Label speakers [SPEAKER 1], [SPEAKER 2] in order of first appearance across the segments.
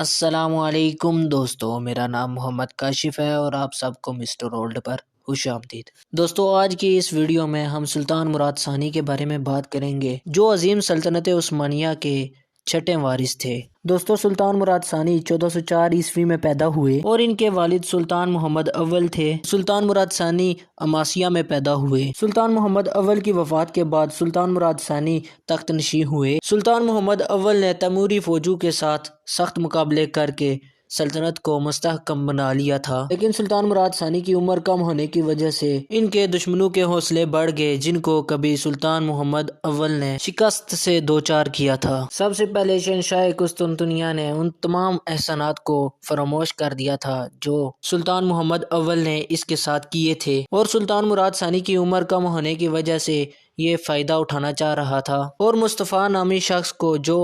[SPEAKER 1] السلام علیکم دوستو، میرا نام محمد کاشف ہے اور آپ سب کو مسٹر اولڈ پر خوش آمدید۔ دوستو، آج کی اس ویڈیو میں ہم سلطان مراد ثانی کے بارے میں بات کریں گے، جو عظیم سلطنت عثمانیہ کے چھٹے وارث تھے۔ دوستو، سلطان مراد ثانی 1404 عیسوی میں پیدا ہوئے اور ان کے والد سلطان محمد اول تھے۔ سلطان مراد ثانی اماسیہ میں پیدا ہوئے۔ سلطان محمد اول کی وفات کے بعد سلطان مراد ثانی تخت نشین ہوئے۔ سلطان محمد اول نے تیموری فوجوں کے ساتھ سخت مقابلے کر کے سلطنت کو مستحکم بنا لیا تھا، لیکن سلطان مراد ثانی کی عمر کم ہونے کی وجہ سے ان کے دشمنوں کے حوصلے بڑھ گئے، جن کو کبھی سلطان محمد اول نے شکست سے دوچار کیا تھا۔ سب سے پہلے شہنشاہ قسطنطنیہ نے ان تمام احسانات کو فراموش کر دیا تھا جو سلطان محمد اول نے اس کے ساتھ کیے تھے، اور سلطان مراد ثانی کی عمر کم ہونے کی وجہ سے یہ فائدہ اٹھانا چاہ رہا تھا، اور مصطفیٰ نامی شخص کو، جو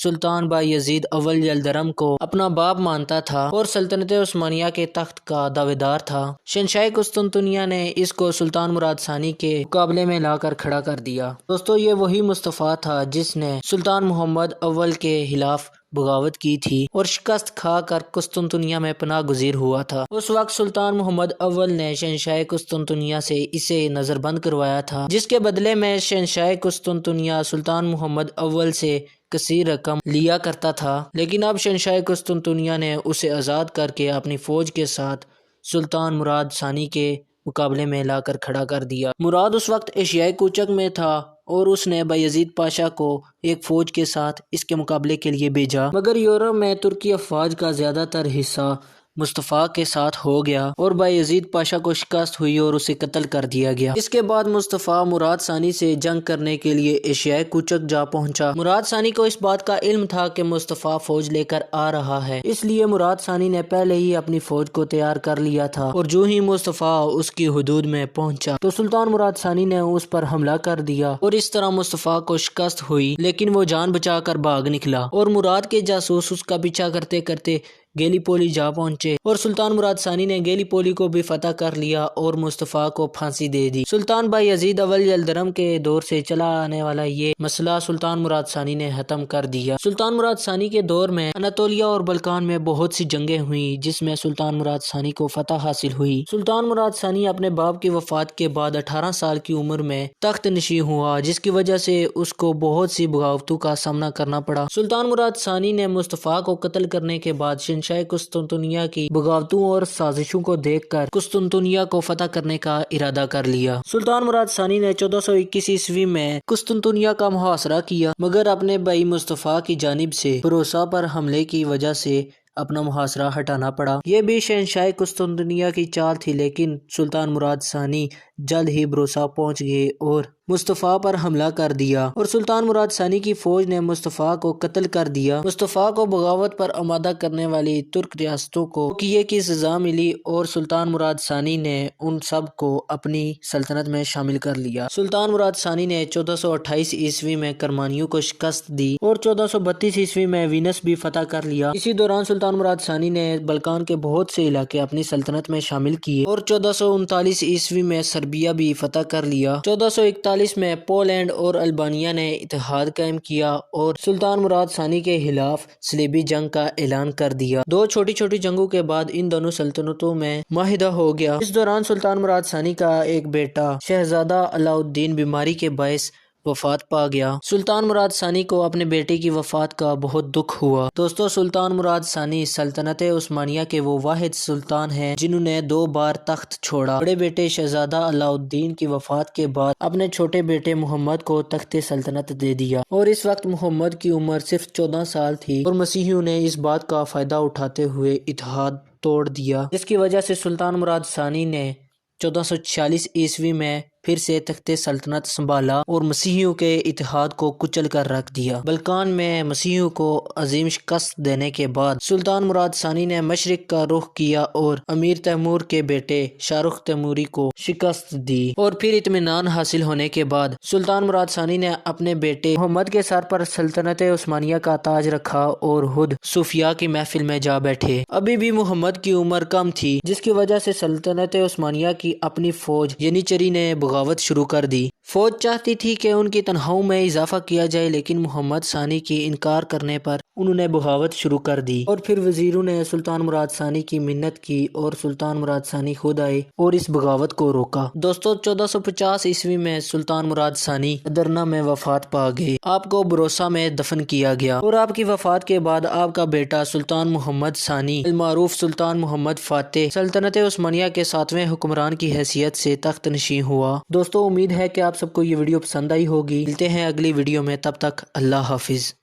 [SPEAKER 1] سلطان بایزید اول یلدرم کو اپنا باپ مانتا تھا اور سلطنت عثمانیہ کے تخت کا دعویدار تھا، شہنشاہ قسطنطنیہ نے اس کو سلطان مراد ثانی کے مقابلے میں لا کر کھڑا کر دیا۔ دوستو، یہ وہی مصطفیٰ تھا جس نے سلطان محمد اول کے خلاف بغاوت کی تھی اور شکست کھا کر قسطنطنیہ میں پناہ گزیر ہوا تھا۔ اس وقت سلطان محمد اول نے شہنشاہ قسطنطنیہ سے اسے نظر بند کروایا تھا، جس کے بدلے میں شہنشاہ قسطنطنیہ سلطان محمد اول سے کثیر رقم لیا کرتا تھا، لیکن اب شہنشاہ قسطنطنیہ نے اسے آزاد کر کے اپنی فوج کے ساتھ سلطان مراد ثانی کے مقابلے میں لا کر کھڑا کر دیا۔ مراد اس وقت ایشیائی کوچک میں تھا اور اس نے بایزید پاشا کو ایک فوج کے ساتھ اس کے مقابلے کے لیے بھیجا، مگر یورپ میں ترکی افواج کا زیادہ تر حصہ مصطفیٰ کے ساتھ ہو گیا اور بایزید پاشا کو شکست ہوئی اور اسے قتل کر دیا گیا۔ اس کے بعد مصطفیٰ مراد ثانی سے جنگ کرنے کے لیے ایشیائی کوچک جا پہنچا۔ مراد ثانی کو اس بات کا علم تھا کہ مصطفیٰ فوج لے کر آ رہا ہے، اس لیے مراد ثانی نے پہلے ہی اپنی فوج کو تیار کر لیا تھا، اور جو ہی مصطفیٰ اس کی حدود میں پہنچا تو سلطان مراد ثانی نے اس پر حملہ کر دیا، اور اس طرح مصطفیٰ کو شکست ہوئی، لیکن وہ جان بچا کر بھاگ نکلا، اور مراد کے جاسوس اس کا پیچھا کرتے کرتے گیلی پولی جا پہنچے، اور سلطان مراد ثانی نے گیلی پولی کو بھی فتح کر لیا اور مصطفیٰ کو پھانسی دے دی۔ سلطان بایزید اول یلدرم کے دور سے چلا آنے والا یہ مسئلہ سلطان مراد ثانی نے ختم کر دیا۔ سلطان مراد ثانی کے دور میں اناطولیہ اور بلقان میں بہت سی جنگیں ہوئیں، جس میں سلطان مراد ثانی کو فتح حاصل ہوئی۔ سلطان مراد ثانی اپنے باپ کی وفات کے بعد 18 سال کی عمر میں تخت نشین ہوا، جس کی وجہ سے اس کو بہت سی بغاوتوں کا سامنا کرنا پڑا۔ سلطان مراد ثانی نے مصطفیٰ کو قتل کرنے کے بعد شہنشاہ قسطنطنیہ کی بغاوتوں اور سازشوں کو دیکھ کر قسطنطنیہ کو فتح کرنے کا ارادہ کر لیا۔ سلطان مراد ثانی نے 1421 عیسوی میں قسطنطنیہ کا محاصرہ کیا، مگر اپنے بھائی مصطفیٰ کی جانب سے بھروسہ پر حملے کی وجہ سے اپنا محاصرہ ہٹانا پڑا۔ یہ بھی شہنشاہ قسطنطنیہ کی چال تھی، لیکن سلطان مراد ثانی جلد ہی بھروسہ پہنچ گئے اور مصطفیٰ پر حملہ کر دیا، اور سلطان مراد ثانی کی فوج نے مصطفیٰ کو قتل کر دیا۔ مصطفیٰ کو بغاوت پر آمادہ کرنے والی ترک ریاستوں کو توقیع کی سزا ملی، اور سلطان مراد ثانی نے ان سب کو اپنی سلطنت میں شامل کر لیا۔ سلطان مراد ثانی نے 1428 عیسوی میں کرمانیوں کو شکست دی اور 1432 عیسوی میں وینس بھی فتح کر لیا۔ اسی دوران سلطان مراد ثانی نے بلقان کے بہت سے علاقے اپنی سلطنت میں شامل کیے اور 1439 عیسوی میں سربیا بھی فتح کر لیا۔ 1441 میں پولینڈ اور البانیہ نے اتحاد قائم کیا اور سلطان مراد ثانی کے خلاف صلیبی جنگ کا اعلان کر دیا۔ دو چھوٹی چھوٹی جنگوں کے بعد ان دونوں سلطنتوں میں معاہدہ ہو گیا۔ اس دوران سلطان مراد ثانی کا ایک بیٹا شہزادہ علاء الدین بیماری کے باعث وفات پا گیا۔ سلطان مراد ثانی کو اپنے بیٹے کی وفات کا بہت دکھ ہوا۔ دوستو، سلطان مراد ثانی سلطنت عثمانیہ کے وہ واحد سلطان ہیں جنہوں نے 2 بار تخت چھوڑا۔ بڑے بیٹے شہزادہ علاء الدین کی وفات کے بعد اپنے چھوٹے بیٹے محمد کو تخت سلطنت دے دیا، اور اس وقت محمد کی عمر صرف 14 سال تھی، اور مسیحیوں نے اس بات کا فائدہ اٹھاتے ہوئے اتحاد توڑ دیا، جس کی وجہ سے سلطان مراد ثانی نے 1446 عیسوی میں پھر سے تخت سلطنت سنبھالا اور مسیحیوں کے اتحاد کو کچل کر رکھ دیا۔ بلقان میں مسیحیوں کو عظیم شکست دینے کے بعد سلطان مراد ثانی نے مشرق کا رخ کیا اور امیر تیمور کے بیٹے شاہ رخ تیموری کو شکست دی، اور پھر اطمینان حاصل ہونے کے بعد سلطان مراد ثانی نے اپنے بیٹے محمد کے سر پر سلطنت عثمانیہ کا تاج رکھا اور خود صوفیاء کی محفل میں جا بیٹھے۔ ابھی بھی محمد کی عمر کم تھی، جس کی وجہ سے سلطنت عثمانیہ کی اپنی فوج ینیچری نے بغاوت شروع کر دی۔ فوج چاہتی تھی کہ ان کی تنخواہوں میں اضافہ کیا جائے، لیکن محمد ثانی کی انکار کرنے پر انہوں نے بغاوت شروع کر دی اور پھر وزیروں نے سلطان مراد ثانی کی منت کی اور سلطان مراد ثانی خود آئے اور اس بغاوت کو روکا۔ دوستو 1450 عیسوی میں سلطان مراد ثانی ادرنہ میں وفات پا گئے۔ آپ کو بروسہ میں دفن کیا گیا اور آپ کی وفات کے بعد آپ کا بیٹا سلطان محمد ثانی المعروف سلطان محمد فاتح سلطنت عثمانیہ کے 7ویں حکمران کی حیثیت سے تخت نشین ہوا۔ دوستو امید ہے کہ آپ سب کو یہ ویڈیو پسند آئی ہوگی۔ ملتے ہیں اگلی ویڈیو میں، تب تک اللہ حافظ۔